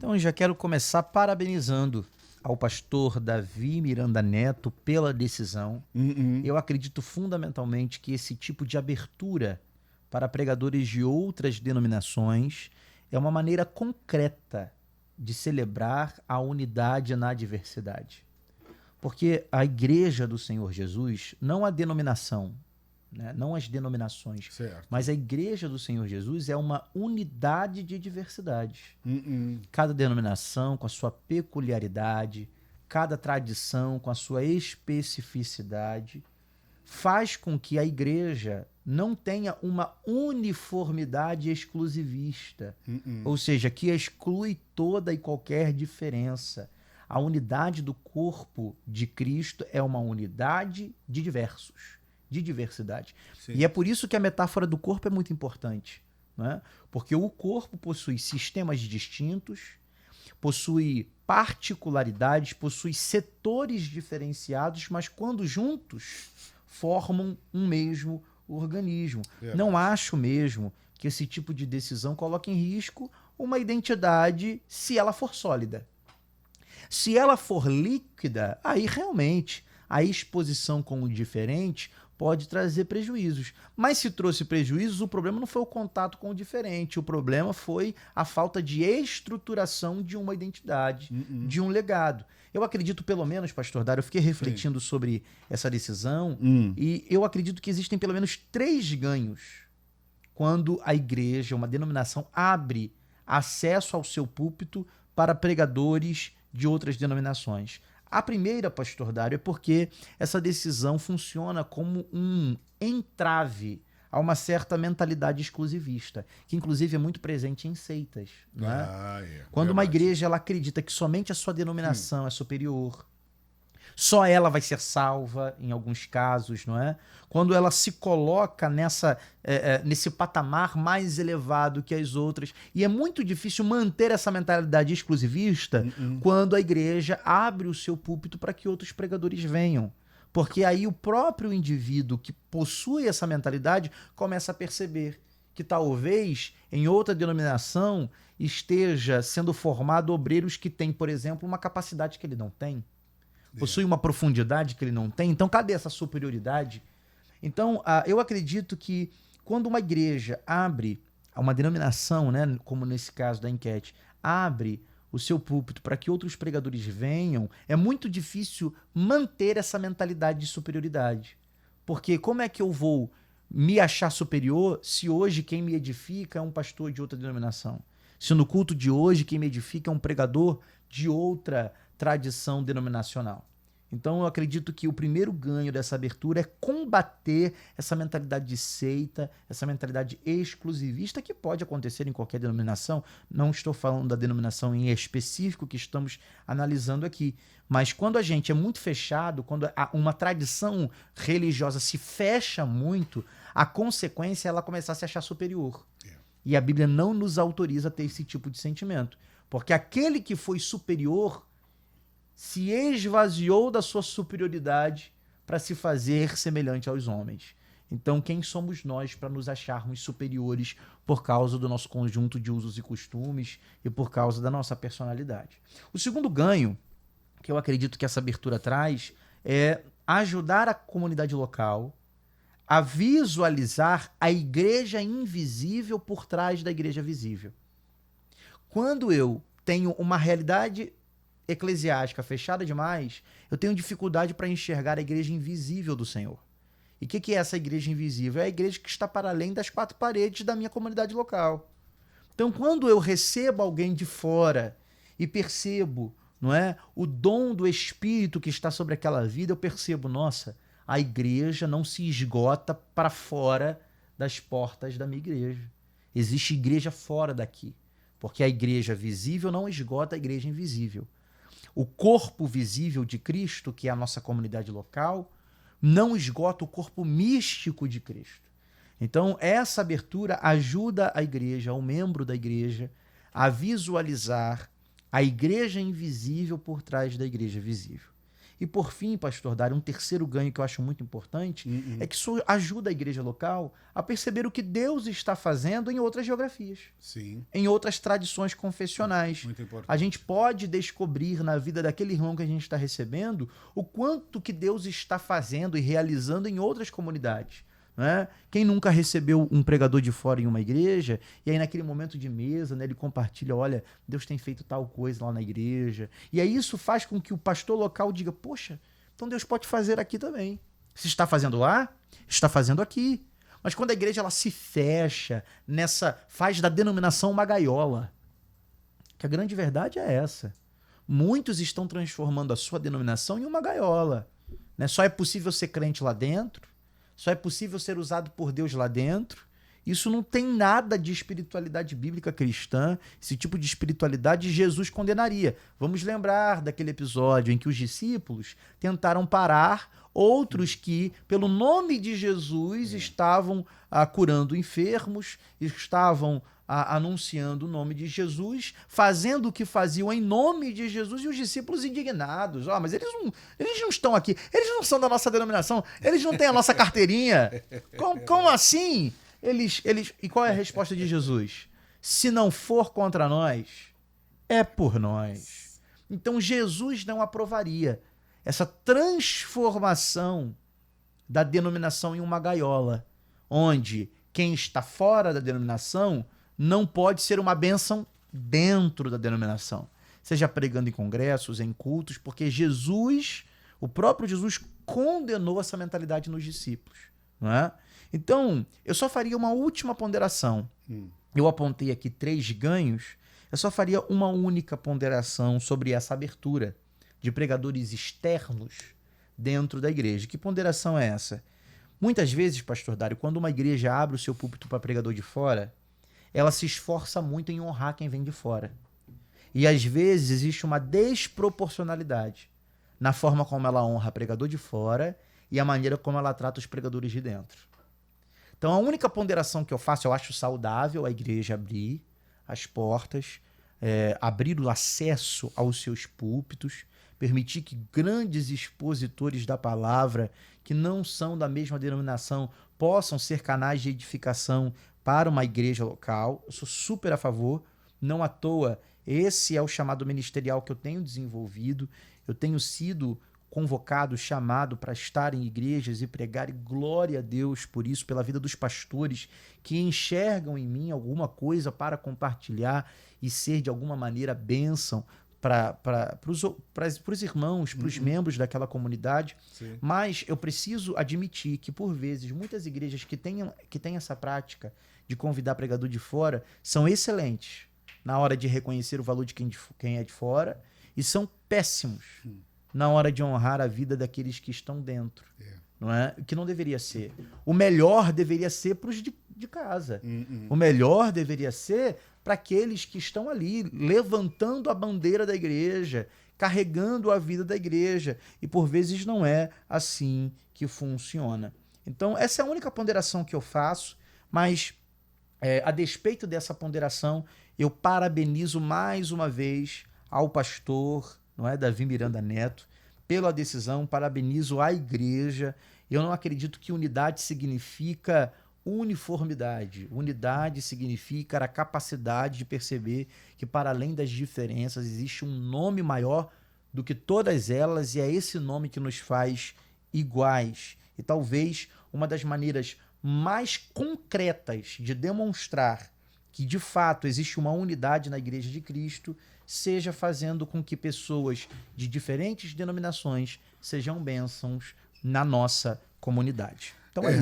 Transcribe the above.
Então, eu já quero começar parabenizando ao pastor Davi Miranda Neto pela decisão. Uhum. Eu acredito fundamentalmente que esse tipo de abertura para pregadores de outras denominações é uma maneira concreta de celebrar a unidade na diversidade. Porque a igreja do Senhor Jesus, não a denominação, né? Não as denominações, Certo. mas a igreja do Senhor Jesus é uma unidade de diversidade. Uhum. Cada denominação com a sua peculiaridade, cada tradição com a sua especificidade, faz com que a igreja não tenha uma uniformidade exclusivista, Uhum. ou seja, que exclui toda e qualquer diferença. A unidade do corpo de Cristo é uma unidade de diversos, de diversidade. E Sim. é por isso que a metáfora do corpo é muito importante, né? Porque o corpo possui sistemas distintos, possui particularidades, possui setores diferenciados, mas quando juntos formam um mesmo organismo. Não Verdade. acho mesmo que esse tipo de decisão coloque em risco uma identidade se ela for sólida. Se ela for líquida, aí realmente a exposição com o diferente pode trazer prejuízos. Mas se trouxe prejuízos, o problema não foi o contato com o diferente, o problema foi a falta de estruturação de uma identidade, Uhum. de um legado. Eu acredito, pelo menos, pastor Dário, eu fiquei Sim. refletindo sobre essa decisão e eu acredito que existem pelo menos 3 ganhos quando a igreja, uma denominação, abre acesso ao seu púlpito para pregadores de outras denominações. A primeira, pastor Dário, é porque essa decisão funciona como um entrave a uma certa mentalidade exclusivista, que inclusive é muito presente em seitas, não é? Ah, é. Quando uma Verdade. igreja ela acredita que somente a sua denominação é superior, só ela vai ser salva em alguns casos, não é? Quando ela se coloca nesse patamar mais elevado que as outras. E é muito difícil manter essa mentalidade exclusivista Uhum. quando a igreja abre o seu púlpito para que outros pregadores venham. Porque aí o próprio indivíduo que possui essa mentalidade começa a perceber que talvez em outra denominação esteja sendo formado obreiros que têm, por exemplo, uma capacidade que ele não tem, possui uma profundidade que ele não tem. Então, cadê essa superioridade? Então, eu acredito que quando uma igreja abre, uma denominação, né, como nesse caso da enquete, abre o seu púlpito para que outros pregadores venham, é muito difícil manter essa mentalidade de superioridade. Porque como é que eu vou me achar superior se hoje quem me edifica é um pastor de outra denominação? Se no culto de hoje quem me edifica é um pregador de outra tradição denominacional? Então eu acredito que o primeiro ganho dessa abertura é combater essa mentalidade de seita, essa mentalidade exclusivista que pode acontecer em qualquer denominação. Não estou falando da denominação em específico que estamos analisando aqui, mas quando a gente é muito fechado, quando uma tradição religiosa se fecha muito, a consequência é ela começar a se achar superior. É. E a Bíblia não nos autoriza a ter esse tipo de sentimento, porque aquele que foi superior se esvaziou da sua superioridade para se fazer semelhante aos homens. Então, quem somos nós para nos acharmos superiores por causa do nosso conjunto de usos e costumes e por causa da nossa personalidade? O segundo ganho, que eu acredito que essa abertura traz, é ajudar a comunidade local a visualizar a igreja invisível por trás da igreja visível. Quando eu tenho uma realidade eclesiástica fechada demais, eu tenho dificuldade para enxergar a igreja invisível do Senhor. E o que é essa igreja invisível? É a igreja que está para além das 4 paredes da minha comunidade local. Então, quando eu recebo alguém de fora e percebo, não é, o dom do Espírito que está sobre aquela vida, eu percebo, nossa, a igreja não se esgota para fora das portas da minha igreja. Existe igreja fora daqui, porque a igreja visível não esgota a igreja invisível. O corpo visível de Cristo, que é a nossa comunidade local, não esgota o corpo místico de Cristo. Então, essa abertura ajuda a igreja, o membro da igreja, a visualizar a igreja invisível por trás da igreja visível. E por fim, pastor Dário, um terceiro ganho que eu acho muito importante é que isso ajuda a igreja local a perceber o que Deus está fazendo em outras geografias, Sim, em outras tradições confessionais. muito importante. A gente pode descobrir na vida daquele irmão que a gente está recebendo o quanto que Deus está fazendo e realizando em outras comunidades. Né? Quem nunca recebeu um pregador de fora em uma igreja, e aí naquele momento de mesa, né, ele compartilha, olha, Deus tem feito tal coisa lá na igreja. E aí isso faz com que o pastor local diga, poxa, então Deus pode fazer aqui também. Se está fazendo lá, está fazendo aqui. Mas quando a igreja ela se fecha faz da denominação uma gaiola, que a grande verdade é essa. Muitos estão transformando a sua denominação em uma gaiola. Né? Só é possível ser crente lá dentro, só é possível ser usado por Deus lá dentro. Isso não tem nada de espiritualidade bíblica cristã. Esse tipo de espiritualidade Jesus condenaria. Vamos lembrar daquele episódio em que os discípulos tentaram parar outros que, pelo nome de Jesus, estavam curando enfermos, estavam anunciando o nome de Jesus, fazendo o que faziam em nome de Jesus, e os discípulos indignados. Mas eles não estão aqui, eles não são da nossa denominação, eles não têm a nossa carteirinha. Como assim? E qual é a resposta de Jesus? Se não for contra nós, é por nós. Então Jesus não aprovaria essa transformação da denominação em uma gaiola, onde quem está fora da denominação não pode ser uma bênção dentro da denominação. Seja pregando em congressos, em cultos, porque Jesus, o próprio Jesus, condenou essa mentalidade nos discípulos. Não é? Então, eu só faria uma última ponderação. Eu apontei aqui 3 ganhos, eu só faria uma única ponderação sobre essa abertura de pregadores externos dentro da igreja. Que ponderação é essa? Muitas vezes, pastor Dário, quando uma igreja abre o seu púlpito para pregador de fora, ela se esforça muito em honrar quem vem de fora. E às vezes existe uma desproporcionalidade na forma como ela honra pregador de fora e a maneira como ela trata os pregadores de dentro. Então a única ponderação que eu faço, eu acho saudável a igreja abrir as portas, abrir o acesso aos seus púlpitos, permitir que grandes expositores da palavra, que não são da mesma denominação, possam ser canais de edificação para uma igreja local. Eu sou super a favor, não à toa, esse é o chamado ministerial que eu tenho desenvolvido. Eu tenho sido convocado, chamado para estar em igrejas e pregar, e glória a Deus por isso, pela vida dos pastores que enxergam em mim alguma coisa para compartilhar e ser de alguma maneira bênção para os irmãos, para os membros daquela comunidade. Sim. Mas eu preciso admitir que, por vezes, muitas igrejas que têm essa prática de convidar pregador de fora são excelentes na hora de reconhecer o valor de quem é de fora e são péssimos na hora de honrar a vida daqueles que estão dentro. Não é? Que não deveria ser. O melhor deveria ser para os de casa. O melhor deveria ser para aqueles que estão ali, levantando a bandeira da igreja, carregando a vida da igreja. E por vezes não é assim que funciona. Então, essa é a única ponderação que eu faço, mas a despeito dessa ponderação, eu parabenizo mais uma vez ao pastor, não é, Davi Miranda Neto, pela decisão, parabenizo a igreja. Eu não acredito que unidade significa uniformidade. Unidade significa a capacidade de perceber que, para além das diferenças, existe um nome maior do que todas elas, e é esse nome que nos faz iguais. E talvez uma das maneiras mais concretas de demonstrar que, de fato, existe uma unidade na Igreja de Cristo seja fazendo com que pessoas de diferentes denominações sejam bênçãos na nossa comunidade. Então é isso.